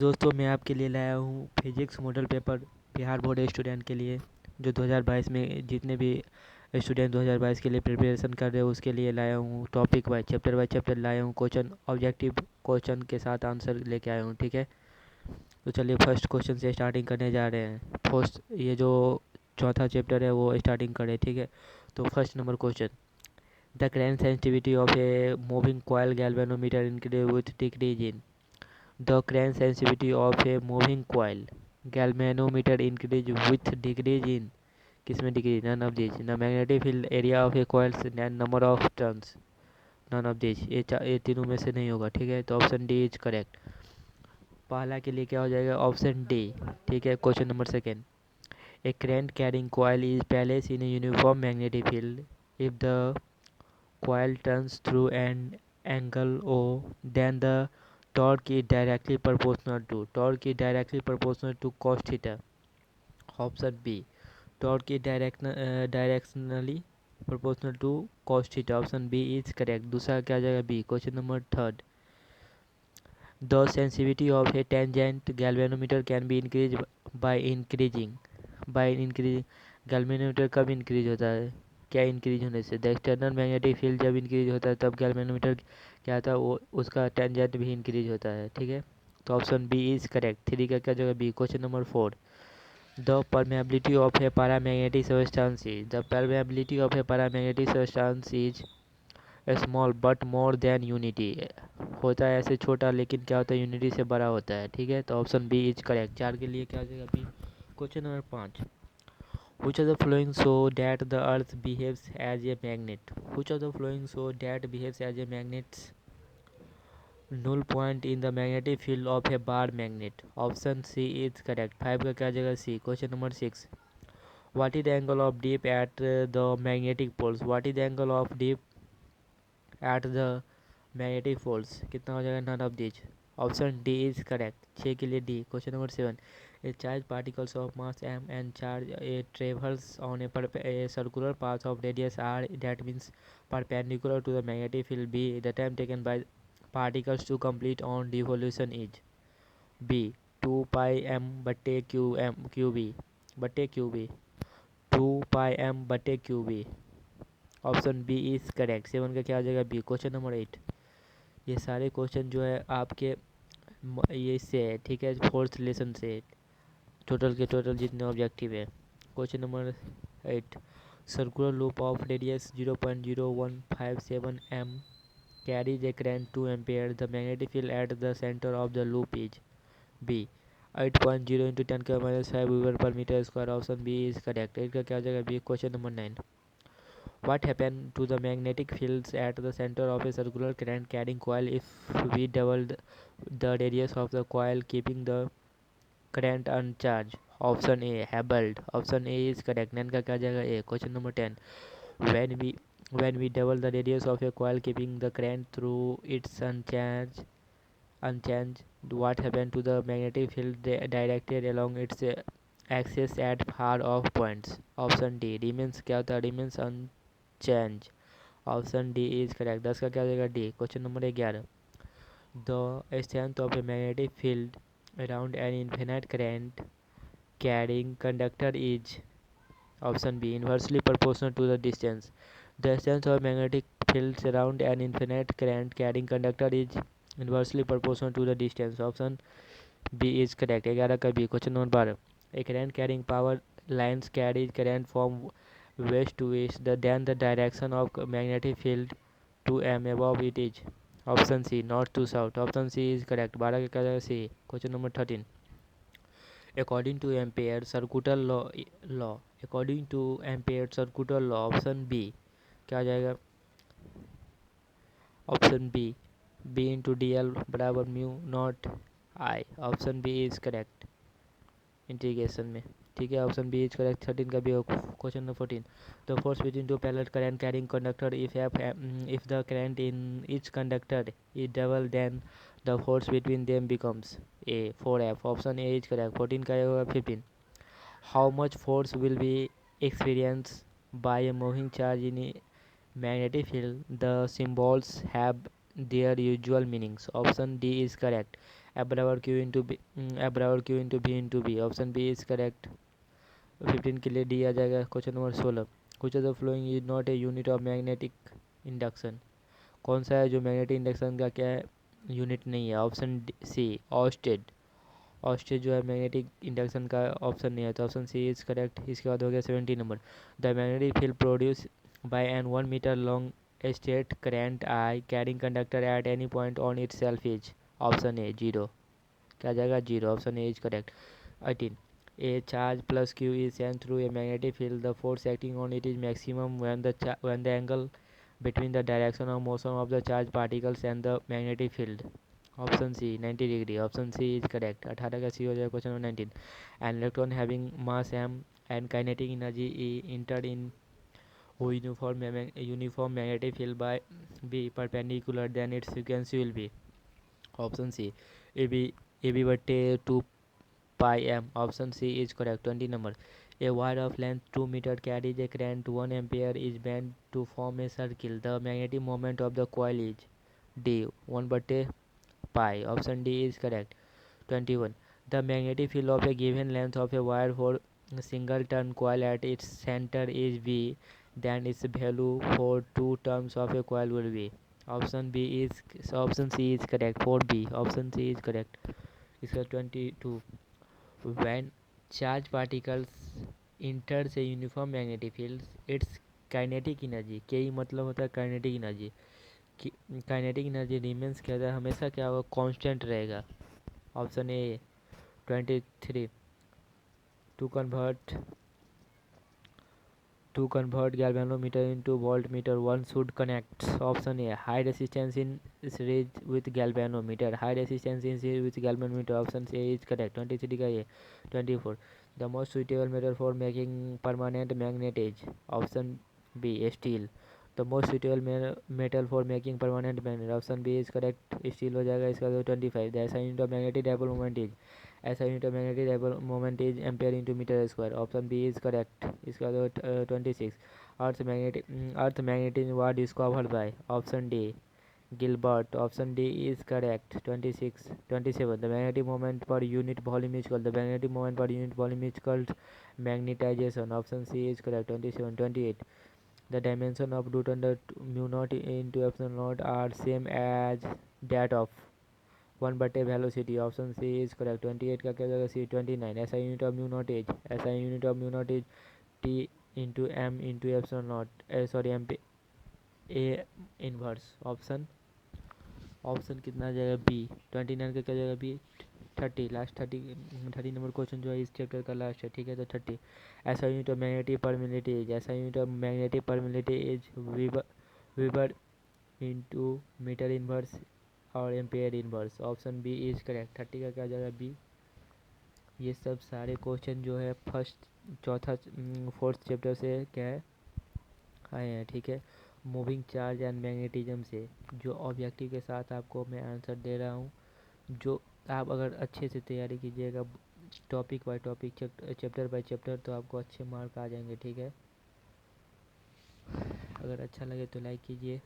दोस्तों मैं आपके लिए लाया हूँ physics model paper Bihar board student के लिए जो 2022 में जितने भी स्टूडेंट 2022 के लिए प्रिपरेशन कर रहे हो उसके लिए लाया हूँ। टॉपिक वाइज चैप्टर लाया हूँ। क्वेश्चन ऑब्जेक्टिव क्वेश्चन के साथ आंसर लेके आया हूँ। ठीक है, तो चलिए फर्स्ट क्वेश्चन से स्टार्टिंग करने जा रहे हैं। फर्स्ट ये जो चौथा चैप्टर है वो स्टार्टिंग करें। ठीक है, तो first number question, the current sensitivity of a moving coil galvanometer increase with decrease in. The current sensitivity of a moving coil galvanometer increase with decrease in किसमें decrease? None of this. The magnetic field area of a coils and number of turns, none of this. ये तीनों में से नहीं होगा। ठीक है, तो ऑप्शन डी इज करेक्ट। पहला के लिए क्या हो जाएगा? Option D. ठीक है, question number second, A current carrying coil is placed in a uniform magnetic field if the coil turns through an angle O, then the torque is directly proportional to cos theta. Option B, torque is directionally proportional to cos theta. Option B is correct. दूसरा क्या आ जाएगा? B. Question number third, the sensitivity of a tangent galvanometer can be increased by increasing galvanometer कब increase होता है? क्या increase होने से? द एक्सटर्नल मैग्नेटिक फील्ड जब इंक्रीज होता है तब गैल्वेनोमीटर क्या होता है? वो उसका टेंजेंट भी इंक्रीज होता है। ठीक है, तो option B is correct. Three का क्या जगह? B. Question number four, the permeability of a paramagnetic substance is, the permeability of a paramagnetic substance is small but more than unity. होता है ऐसे छोटा लेकिन क्या होता है? यूनिटी से बड़ा होता है। ठीक है, तो ऑप्शन बी इज करेक्ट। चार के लिए क्या हो जाएगा? बी। क्वेश्चन नंबर पाँच, which of the following show that the earth behaves as a magnet? Which of the following show that behaves as a magnet? Null point in the magnetic field of a bar magnet. Option C is correct। Five का क्या जगह? C. Question number six, what is the angle of dip at the magnetic poles? What is the angle of dip at the magnetic poles? कितना हो जाएगा? None of this. Option D is correct. छः के लिए D. Question number seven, a charged particles of mass m and charge a travels on a circular path of radius r, that means perpendicular to the magnetic field b. The time taken by particles to complete on devolution is b 2 pi m बट्टे Q B बट्टे Q B 2 pi m बट्टे Q B. Option B is correct. Seven का क्या आ जाएगा? B. Question number eight, ये सारे question जो है आपके ये इससे है। ठीक है, फोर्थ लेसन से टोटल के टोटल जितने ऑब्जेक्टिव है। Question number eight, circular loop of radius 0.0157 m carries a current 2 ampere. The magnetic field at the center of the loop is b 8.0 into 10⁻⁵ weaver per meter square. Option B is correct। इसका क्या हो जाएगा? B. Question number nine, what happened to the magnetic fields at the center of a circular current carrying coil if we double the radius of the coil keeping the current uncharged? Option A हैबल्ड। Option A is correct. Nine का क्या जाएगा? A. Question number ten, when we double the radius of a coil keeping the current through its unchanged, what happened to the magnetic field directed along its axis at far off points? Option D remains क्या होता है? remains unchanged। Option D is correct. दस का क्या जाएगा? D. Question number 11, the strength of a magnetic field around an infinite current carrying conductor is, option B, inversely proportional to the distance. The strength of magnetic fields around an infinite current carrying conductor is inversely proportional to the distance. Option B is correct। 11 का B. Question number 12, a current carrying power lines carries current from west to east, then the direction of magnetic field to m above it is, option C, north to south. Option C is correct. 12 का क्या? C. Question number 13, according to ampere circular law according to ampere circular law, option B क्या आ जाएगा? Option B B into D L बराबर mu naught I. Option B is correct integration में। ठीक है, option B is correct. 13 का भी हो। Question number 14, the force between two parallel current carrying conductor if the current in each conductor is double, then the force between them becomes a 4F। Option A is correct. 14 का होगा 15, how much force will be experienced by a moving charge in a magnetic field? The symbols have their usual meanings. Option D is correct, F/Q into V into B, option B is correct. 15 के लिए D आ जाएगा। Question number 16, which of the following is not a unit of magnetic induction, कौन सा है जो magnetic induction का क्या है, यूनिट नहीं है। ऑप्शन सी ऑस्टेड, ऑस्टेज जो है मैग्नेटिक इंडक्शन का ऑप्शन नहीं है, तो ऑप्शन सी इज करेक्ट। इसके बाद हो गया 17 number, the magnetic field produce by an 1 metre long straight current I carrying conductor at any point on itself is, option A zero, क्या जाएगा zero, option A is correct. 18, a charge plus q is sent through a magnetic field, the force acting on it is maximum when the angle between the direction of motion of the charged particles and the magnetic field, option C 90 degree, option C is correct. 18 का C हो जाएगा question number 19, an electron having mass m and kinetic energy E enter in uniform magnetic field by B perpendicular, then its frequency will be, option C ab बट्टे 2 pi m, option C is correct. 20 number, a wire of length 2 meter carries a current 1 ampere is bent to form a circle, the magnetic moment of the coil is d 1 बट्टे pi, option D is correct. 21, the magnetic field of a given length of a wire for a single turn coil at its center is V, then its value for 2 turns of a coil will be, option C is correct, for B, option C is correct. इसका 22, when charged particles enters a uniform magnetic field, its kinetic energy, के मतलब होता है kinetic energy, kinetic energy remains क्या है, हमेशा क्या होगा, कांस्टेंट रहेगा, option A. 23, to convert galvanometer into voltmeter one should connect, option A high resistance in series with galvanometer, high resistance in series with galvanometer, option A is correct. 23 का ये। 24, the most suitable method for making permanent magnet, option B steel, the most suitable metal for making permanent magnet, option B is correct, steel हो जाएगा। इसका 25, the SI unit of magnetic dipole moment is, SI unit of magnetic dipole moment is ampere into metre square, option B is correct. इसका 26, earth magnetism was discovered by, option D Gilbert, option D is correct. 26 27, the magnetic moment per unit volume is called, the magnetic moment per unit volume is called magnetisation, option C is correct. 27 28, the dimension of root under mu naught into epsilon naught are same as that of 1 बटे velocity, option C is correct. 28 का क्या जाएगा C. 29, SI unit of mu naught is, SI unit of mu naught is T into M into epsilon naught, sorry M per A inverse, option कितना आ जाएगा B. 29 का क्या जाएगा B. 30 last 30 number question जो है इस चैप्टर का last है, ठीक है। तो 30, SI unit of magnetic permeability is, SI unit of magnetic permeability is weber into metre inverse और ampere inverse, option B is correct. 30 का क्या जाएगा बी। ये सब सारे क्वेश्चन जो है फोर्थ चैप्टर से क्या है आए हैं, ठीक है। मूविंग चार्ज एंड मैग्नेटिज्म से जो ऑब्जेक्टिव के साथ आपको मैं आंसर दे रहा हूँ, जो आप अगर अच्छे से तैयारी कीजिएगा topic by topic, chapter by chapter, तो आपको अच्छे मार्क आ जाएंगे, ठीक है। अगर अच्छा लगे तो लाइक कीजिए।